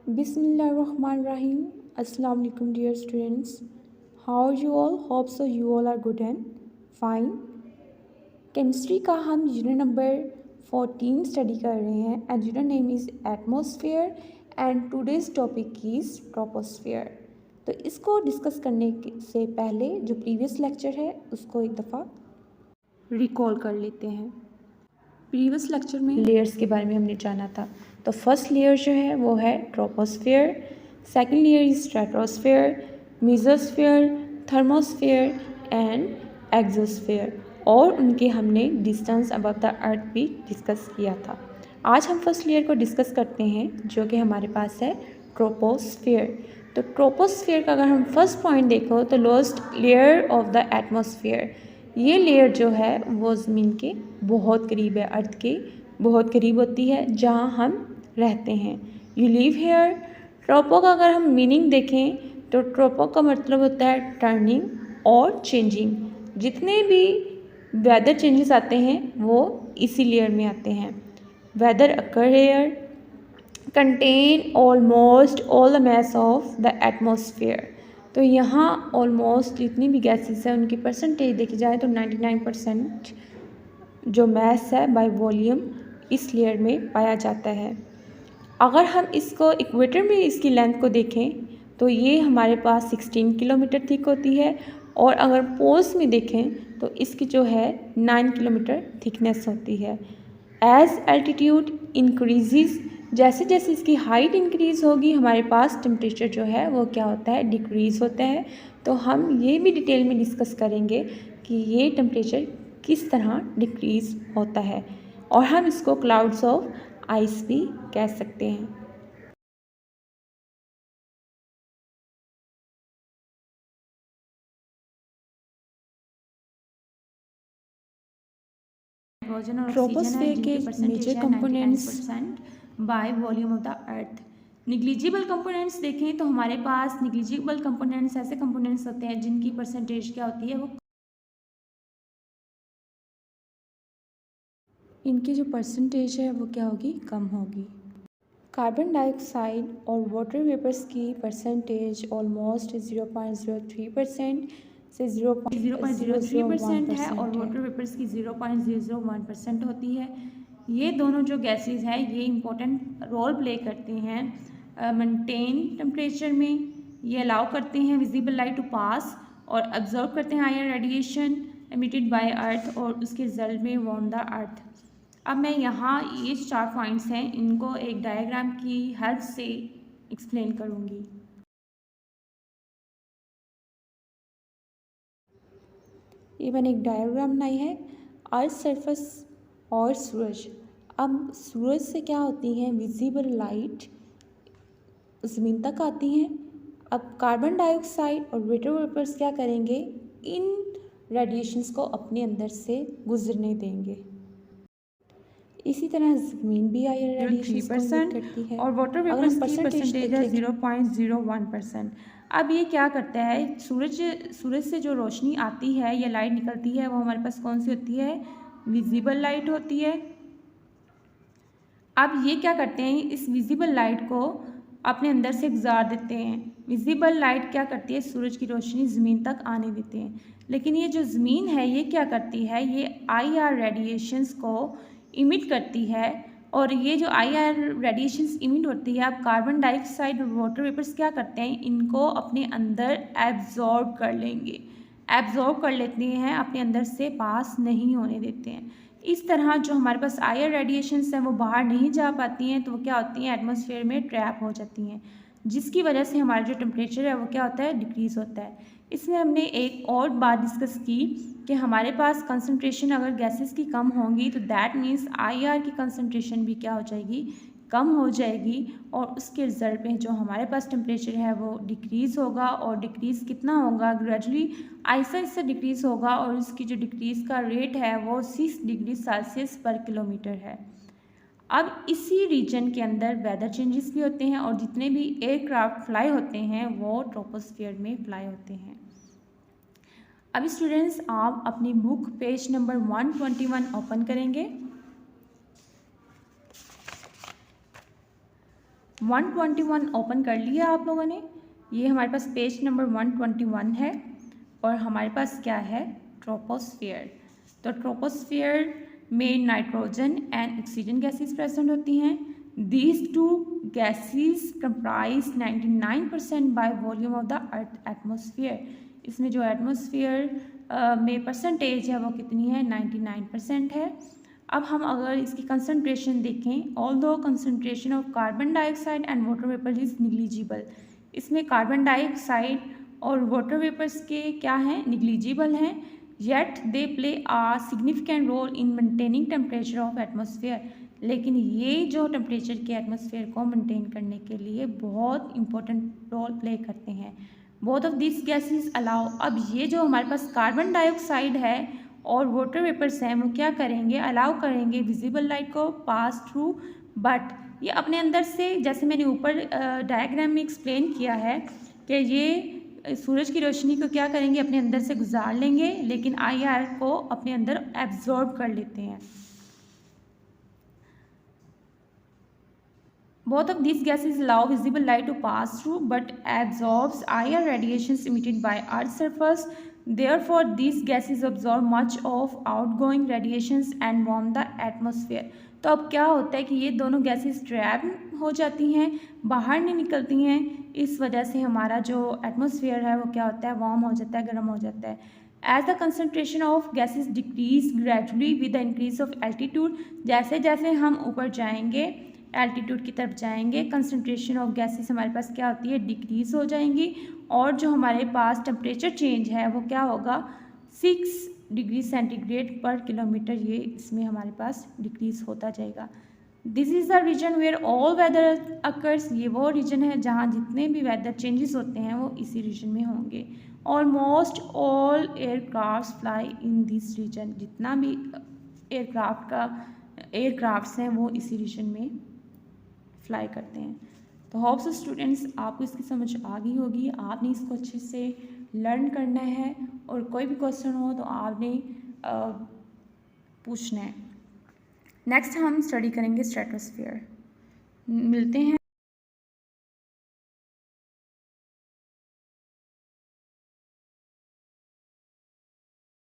Bismillahirrahmanirrahim. Assalamu alaikum dear students. How are you all? Hope so you all are good and fine. Chemistry का हम unit number 14 study कर रहे हैं and unit name is atmosphere and today's topic is troposphere. तो इसको discuss करने से पहले जो प्रीवियस लेक्चर है उसको एक दफ़ा रिकॉल कर लेते हैं। प्रीवियस लेक्चर में लेयर्स के बारे में हमने जाना था। तो फर्स्ट लेयर जो है वो है troposphere, second layer is stratosphere, mesosphere, thermosphere and exosphere, और उनके हमने डिस्टेंस अबव द अर्थ भी डिस्कस किया था। आज हम फर्स्ट लेयर को डिस्कस करते हैं जो कि हमारे पास है ट्रोपोस्फेयर। तो ट्रोपोस्फेयर का अगर हम फर्स्ट पॉइंट देखो तो lowest layer of the atmosphere, ये लेयर जो है वो ज़मीन के बहुत करीब है, अर्थ के बहुत करीब होती है जहाँ हम रहते हैं। You live here. ट्रोपो का अगर हम मीनिंग देखें तो ट्रोपो का मतलब होता है टर्निंग और चेंजिंग। जितने भी वेदर चेंजेस आते हैं वो इसी लेयर में आते हैं। Weather occur here contain almost all the mass of the atmosphere. तो यहाँ ऑलमोस्ट जितनी भी गैसेस हैं उनकी परसेंटेज देखी जाए तो 99% जो मास है बाय वॉल्यूम इस लेयर में पाया जाता है। अगर हम इसको इक्वेटर में इसकी लेंथ को देखें तो ये हमारे पास 16 किलोमीटर थिक होती है, और अगर पोल्स में देखें तो इसकी जो है 9 किलोमीटर थिकनेस होती है। एज एल्टीट्यूड इंक्रीजेस, जैसे जैसे इसकी हाइट इंक्रीज़ होगी हमारे पास टेम्परेचर जो है वो क्या होता है, डिक्रीज़ होता है। तो हम ये भी डिटेल में डिस्कस करेंगे कि ये टेम्परेचर किस तरह डिक्रीज़ होता है, और हम इसको क्लाउड्स ऑफ आइस भी कह सकते हैं। ट्रोपोस्फेयर के major components by volume of the earth. Negligible components देखें तो हमारे पास निग्लिजिबल कंपोनेंट्स ऐसे कंपोनेंट्स होते हैं जिनकी परसेंटेज क्या होती है, वो इनकी जो परसेंटेज है वो क्या होगी, कम होगी। कार्बन डाइऑक्साइड और वाटर वेपर्स की परसेंटेज ऑलमोस्ट 0.03% से 0.003% है, और वाटर वेपर्स की 0.001% होती है। ये दोनों जो गैसेस हैं ये इम्पोर्टेंट रोल प्ले करते हैं मेंटेन टेम्परेचर में। ये अलाउ करते हैं विजिबल लाइट टू पास और ऑब्जर्व करते हैं हायर रेडिएशन एमिटेड बाय अर्थ, और उसके रिजल्ट में वार्म द अर्थ। अब मैं यहाँ ये 4 पॉइंट्स हैं इनको एक डायग्राम की हेल्प से एक्सप्लेन करूँगी। ये मैंने एक डायग्राम बनाई है, अर्थ सरफेस और सूरज। अब सूरज से क्या होती है, विजिबल लाइट ज़मीन तक आती हैं। अब कार्बन डाइऑक्साइड और वाटर वेपर्स क्या करेंगे, इन रेडिएशंस को अपने अंदर से गुजरने देंगे। इसी तरह ज़मीन भी हायर रेडिएशंस को इमिट करती है, और वाटर वेपर्स की परसेंटेज है 0.01%। अब ये क्या करता है, सूरज से जो रोशनी आती है या लाइट निकलती है वो हमारे पास कौन सी होती है, विजिबल लाइट होती है। अब ये क्या करते हैं, इस विजिबल लाइट को अपने अंदर से गुजार देते हैं। विजिबल लाइट क्या करती है, सूरज की रोशनी ज़मीन तक आने देते हैं, लेकिन ये जो ज़मीन है ये क्या करती है, ये IR रेडिएशंस को इमिट करती है। और ये जो IR रेडिएशंस इमिट होती है, अब कार्बन डाइऑक्साइड और वाटर वेपर्स क्या करते हैं, इनको अपने अंदर एब्जॉर्ब कर लेंगे, एब्जॉर्ब कर लेते हैं, अपने अंदर से पास नहीं होने देते हैं। इस तरह जो हमारे पास IR रेडिएशंस हैं वो बाहर नहीं जा पाती हैं, तो वो क्या होती हैं, एटमॉस्फेयर में ट्रैप हो जाती हैं, जिसकी वजह से हमारा जो टेम्परेचर है वो क्या होता है, डिक्रीज़ होता है। इसमें हमने एक और बात डिस्कस की कि हमारे पास कंसंट्रेशन अगर गैसेस की कम होंगी तो दैट मीन्स IR की कंसंट्रेशन भी क्या हो जाएगी, कम हो जाएगी, और उसके रिजल्ट में जो हमारे पास टेम्परेचर है वो डिक्रीज़ होगा। और डिक्रीज़ कितना होगा, ग्रेजुअली आहिस्ता आहिस्ता डिक्रीज़ होगा, और इसकी जो डिक्रीज़ का रेट है वो 6 डिग्री सेल्सियस पर किलोमीटर है। अब इसी रीजन के अंदर वेदर चेंजेस भी होते हैं, और जितने भी एयरक्राफ्ट फ्लाई होते हैं वो ट्रोपोस्फियर में फ्लाई होते हैं। अभी स्टूडेंट्स आप अपनी बुक पेज नंबर 121 ओपन करेंगे। 121 ओपन कर लिया आप लोगों ने। ये हमारे पास पेज नंबर 121 है और हमारे पास क्या है, ट्रोपोस्फियर। तो ट्रोपोस्फियर में nitrogen and oxygen gases present होती हैं। These two gases comprise 99% bye volume of the earth atmosphere. इसमें जो एटमोसफियर में परसेंटेज है वो कितनी है, 99% है। अब हम अगर इसकी कंसनट्रेशन देखें, although concentration of carbon dioxide and water vapour is negligible. इसमें कार्बन डाइऑक्साइड और वाटर वेपर्स के क्या हैं, निग्लिजिबल हैं, yet they play a significant role in maintaining temperature of atmosphere. लेकिन ये जो टेम्परेचर के एटमोसफियर को मेंटेन करने के लिए बहुत इंपॉर्टेंट रोल प्ले करते हैं। Both of this gases allow, अब ये जो हमारे पास कार्बन डाइऑक्साइड है और वाटर वेपर्स हैं वो क्या करेंगे, अलाउ करेंगे विजिबल लाइट को पास थ्रू, बट ये अपने अंदर से, जैसे मैंने ऊपर डायग्राम में एक्सप्लेन किया है कि ये सूरज की रोशनी को क्या करेंगे, अपने अंदर से गुजार लेंगे, लेकिन IR को अपने अंदर एब्जॉर्ब कर लेते हैं। Both of these gases allow visible light to pass through but absorbs IR radiations emitted by Earth's surface. Therefore, these gases absorb much of outgoing radiations and warm the atmosphere. तो अब क्या होता है कि ये दोनों गैसेस ट्रैप हो जाती हैं, बाहर नहीं निकलती हैं। इस वजह से हमारा जो एटमॉस्फेयर है वो क्या होता है, वार्म हो जाता है, गर्म हो जाता है। As the concentration of gases decrease gradually with the increase of altitude, जैसे जैसे हम ऊपर जाएंगे, एल्टीट्यूड की तरफ जाएंगे, कंसनट्रेशन ऑफ गैसेस हमारे पास क्या होती है, डिक्रीज हो जाएंगी, और जो हमारे पास टेम्परेचर चेंज है वो क्या होगा, 6 डिग्री सेंटीग्रेड पर किलोमीटर, ये इसमें हमारे पास डिक्रीज होता जाएगा। This is the region where all weather occurs. ये वो रीजन है जहाँ जितने भी वेदर चेंजेस होते हैं वो इसी रीजन में होंगे। Almost all aircraft fly in this region. जितना भी एयरक्राफ्ट्स हैं वो इसी रीजन में फ्लाई करते हैं। तो होप्स स्टूडेंट्स आपको इसकी समझ आ गई होगी, आपने इसको अच्छे से लर्न करना है, और कोई भी क्वेश्चन हो तो आपने पूछना है। नेक्स्ट हम स्टडी करेंगे स्ट्रेटोस्फीयर। मिलते हैं।